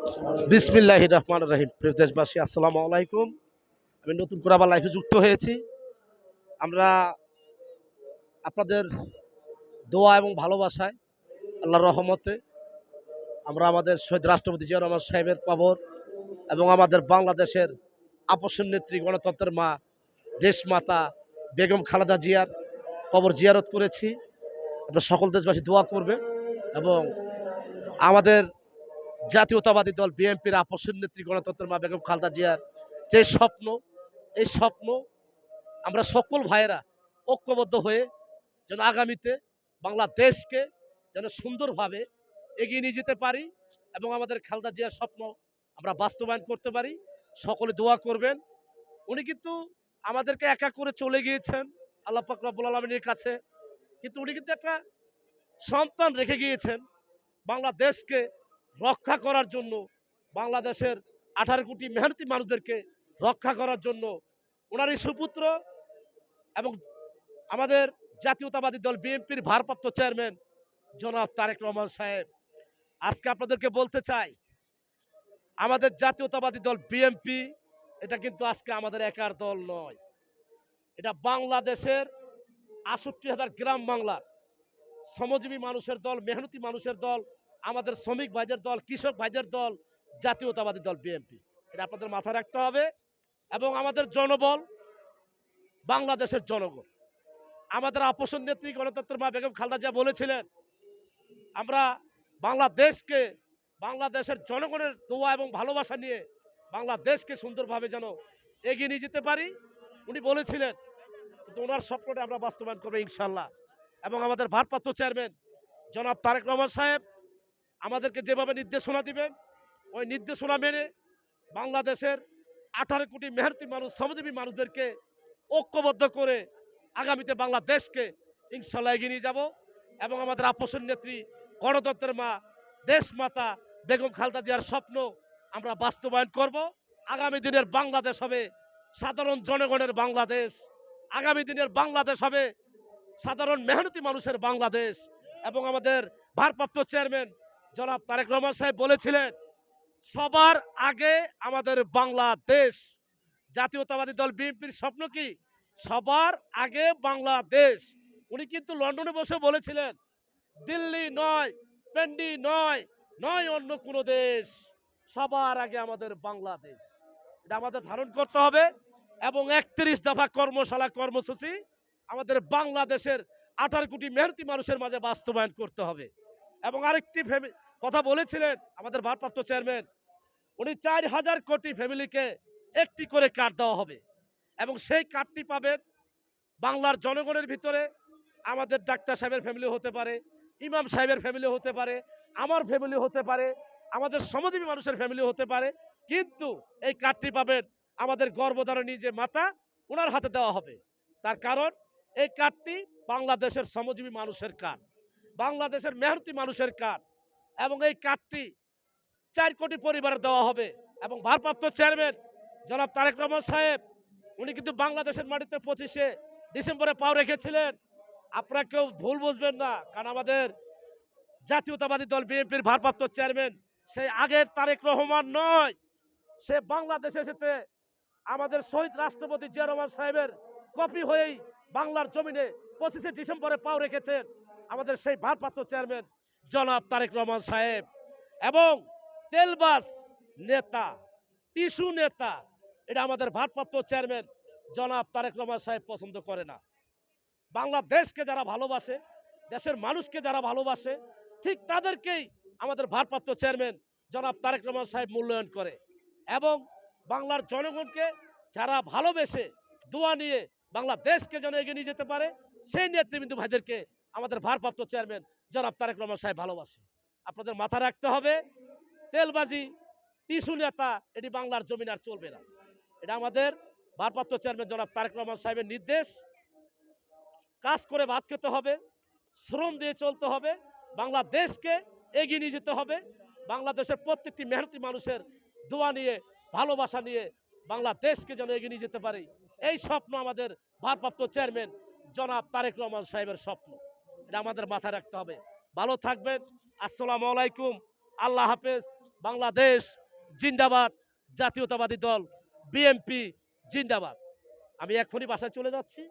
বিসমিল্লাহির রহমানির রহিম। প্রিয় দেশবাসী, আসসালামু আলাইকুম। আমি নতুন করে আবার লাইভে যুক্ত হয়েছি। আমরা আপনাদের দোয়া এবং ভালোবাসায়, আল্লাহর রহমতে আমরা আমাদের শহীদ রাষ্ট্রপতি জিয়া রহমান সাহেবের কবর এবং আমাদের বাংলাদেশের আপসের নেত্রী, গণতন্ত্রের মা, দেশমাতা বেগম খালেদা জিয়ার কবর জিয়ারত করেছি। আপনারা সকল দেশবাসী দোয়া করবেন এবং আমাদের জাতীয়তাবাদী দল বিএনপির আপসের নেত্রী, গণতন্ত্রের মা বেগম খালেদা জিয়ার যে স্বপ্ন, এই স্বপ্ন আমরা সকল ভাইয়েরা ঐক্যবদ্ধ হয়ে যেন আগামীতে বাংলাদেশকে যেন সুন্দরভাবে এগিয়ে নিয়ে যেতে পারি এবং আমাদের খালেদা জিয়ার স্বপ্ন আমরা বাস্তবায়ন করতে পারি। সকলে দোয়া করবেন। উনি কিন্তু আমাদেরকে একা করে চলে গিয়েছেন আল্লাহ পাক রব্বুল আলামিনের কাছে, কিন্তু উনি কিন্তু একটা সন্তান রেখে গিয়েছেন বাংলাদেশকে রক্ষা করার জন্য, বাংলাদেশের 18 কোটি মেহনতি মানুষদেরকে রক্ষা করার জন্য। ওনার এই সুপুত্র এবং আমাদের জাতীয়তাবাদী দল বিএনপির ভারপ্রাপ্ত চেয়ারম্যান জনাব তারেক রহমান সাহেব, আজকে আপনাদেরকে বলতে চাই, আমাদের জাতীয়তাবাদী দল বিএনপি এটা কিন্তু আজকে আমাদের একার দল নয়। এটা বাংলাদেশের ৬৮,০০০ গ্রাম বাংলার শ্রমজীবী মানুষের দল, মেহনতি মানুষের দল, আমাদের শ্রমিক ভাইদের দল, কৃষক ভাইদের দল, জাতীয়তাবাদী দল বিএনপি। এটা আপনাদের মাথায় রাখতে হবে। এবং আমাদের জনবল বাংলাদেশের জনগণ। আমাদের আপসের নেত্রী, গণতন্ত্রের মা বেগম খালেদা জিয়া বলেছিলেন, আমরা বাংলাদেশকে, বাংলাদেশের জনগণের দোয়া এবং ভালোবাসা নিয়ে বাংলাদেশকে সুন্দরভাবে যেন এগিয়ে নিয়ে যেতে পারি। উনি বলেছিলেন, কিন্তু ওনার স্বপ্নটা আমরা বাস্তবায়ন করবো ইনশাল্লাহ। এবং আমাদের ভারপ্রাপ্ত চেয়ারম্যান জনাব তারেক রহমান সাহেব আমাদেরকে যেভাবে নির্দেশনা দিবেন, ওই নির্দেশনা মেনে বাংলাদেশের 18 কোটি মেহনতি মানুষ, শ্রমজীবী মানুষদেরকে ঐক্যবদ্ধ করে আগামীতে বাংলাদেশকে ইনশাল্লাহ এগিয়ে নিয়ে যাব এবং আমাদের আপসের নেত্রী, গণতন্ত্রের মা, দেশমাতা বেগম খালেদা জিয়ার স্বপ্ন আমরা বাস্তবায়ন করব। আগামী দিনের বাংলাদেশ হবে সাধারণ জনগণের বাংলাদেশ। আগামী দিনের বাংলাদেশ হবে সাধারণ মেহনতি মানুষের বাংলাদেশ। এবং আমাদের ভারপ্রাপ্ত চেয়ারম্যান জনাব তারেক রহমান সাহেব বলেছিলেন, সবার আগে আমাদের বাংলাদেশ। জাতীয়তাবাদী দল বিএনপির স্বপ্ন কি? সবার আগে বাংলাদেশ। উনি কিন্তু লন্ডনে বসে বলেছিলেন, দিল্লি নয়, পেন্ডি নয়, নয় অন্য কোনো দেশ, সবার আগে আমাদের বাংলাদেশ। এটা আমাদের ধারণ করতে হবে এবং 31 দফা কর্মশালা কর্মসূচি আমাদের বাংলাদেশের 18 কোটি মেহনতি মানুষের মাঝে বাস্তবায়ন করতে হবে। এবং আরেকটি কথা বলেছিলেন আমাদের ভারপ্রাপ্ত চেয়ারম্যান, উনি 4,000 কোটি ফ্যামিলিকে একটি করে কার্ড দেওয়া হবে এবং সেই কার্ডটি পাবেন বাংলার জনগণের ভিতরে। আমাদের ডাক্তার সাহেবের ফ্যামিলি হতে পারে, ইমাম সাহেবের ফ্যামিলি হতে পারে, আমার ফ্যামিলি হতে পারে, আমাদের শ্রমজীবী মানুষের ফ্যামিলি হতে পারে, কিন্তু এই কার্ডটি পাবেন আমাদের গর্ভধারণী যে মাতা, ওনার হাতে দেওয়া হবে। তার কারণ এই কার্ডটি বাংলাদেশের শ্রমজীবী মানুষের কার্ড, বাংলাদেশের মেহনতি মানুষের কার্ড এবং এই কার্ডটি 4 কোটি পরিবারে দেওয়া হবে। এবং ভারপ্রাপ্ত চেয়ারম্যান জনাব তারেক রহমান সাহেব, উনি কিন্তু বাংলাদেশের মাটিতে 25শে ডিসেম্বরে পাও রেখেছিলেন। আপনারা কেউ ভুল বুঝবেন না, কারণ আমাদের জাতীয়তাবাদী দল বিএনপির ভারপ্রাপ্ত চেয়ারম্যান সেই আগের তারেক রহমান নয়। সে বাংলাদেশে এসেছে আমাদের শহীদ রাষ্ট্রপতি জিয়া রহমান সাহেবের কপি হয়েই বাংলার জমিনে 25শে ডিসেম্বরে পাও রেখেছেন আমাদের সেই ভারপ্রাপ্ত চেয়ারম্যান জনাব তারেক রহমান সাহেব। এবং তেলবাস নেতা, টিস্যু নেতা, এটা আমাদের ভারপ্রাপ্ত চেয়ারম্যান জনাব তারেক রহমান সাহেব পছন্দ করে না। বাংলাদেশকে যারা ভালোবাসে, দেশের মানুষকে যারা ভালোবাসে, ঠিক তাদেরকেই আমাদের ভারপ্রাপ্ত চেয়ারম্যান জনাব তারেক রহমান সাহেব মূল্যায়ন করে। এবং বাংলার জনগণকে যারা ভালোবেসে দোয়া নিয়ে বাংলাদেশকে যেন এগিয়ে নিয়ে যেতে পারে, সেই নেতৃবৃন্দ ভাইদেরকে আমাদের ভারপ্রাপ্ত চেয়ারম্যান জনাব তারেক রহমান সাহেব ভালোবাসে। আপনাদের মাথা রাখতে হবে, তেলবাজি, টিস্যু নেতা এটি বাংলার জমিন আর চলবে না। এটা আমাদের ভারপ্রাপ্ত চেয়ারম্যান জনাব তারেক রহমান সাহেবের নির্দেশ। কাজ করে ভাত খেতে হবে, শ্রম দিয়ে চলতে হবে, বাংলাদেশকে এগিয়ে নিয়ে যেতে হবে। বাংলাদেশের প্রত্যেকটি মেহনতি মানুষের দোয়া নিয়ে, ভালোবাসা নিয়ে বাংলাদেশকে যেন এগিয়ে নিয়ে যেতে পারি, এই স্বপ্ন আমাদের ভারপ্রাপ্ত চেয়ারম্যান জনাব তারেক রহমান সাহেবের স্বপ্ন। এটা আমাদের মাথায় রাখতে হবে। ভালো থাকবেন। আসসালামু আলাইকুম। আল্লাহ হাফেজ। বাংলাদেশ জিন্দাবাদ, জাতীয়তাবাদী দল বিএনপি জিন্দাবাদ। আমি এক্ষুনি বাসায় চলে যাচ্ছি,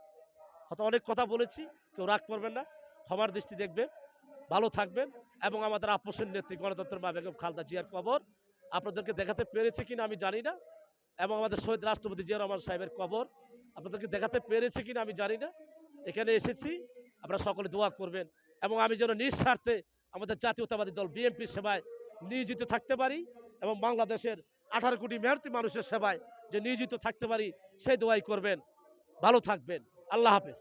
হয়তো অনেক কথা বলেছি, কেউ রাগ করবেন না, ক্ষমার দৃষ্টি দেখবেন। ভালো থাকবেন এবং আমাদের আপসের নেত্রী গণতন্ত্রের মা বেগম খালেদা জিয়ার কবর আপনাদেরকে দেখাতে পেরেছে কিনা আমি জানি না, এবং আমাদের শহীদ রাষ্ট্রপতি জিয়া রহমান সাহেবের কবর আপনাদেরকে দেখাতে পেরেছে কিনা আমি জানি না। এখানে এসেছি, আপনারা সকলে দোয়া করবেন এবং আমি যেন নিঃস্বার্থে আমাদের জাতীয়তাবাদী দল বিএনপির সেবায় নিয়োজিত থাকতে পারি এবং বাংলাদেশের 18 কোটি মেহনতি মানুষের সেবায় যে নিয়োজিত থাকতে পারি সেই দোয়াই করবেন। ভালো থাকবেন। আল্লাহ হাফেজ।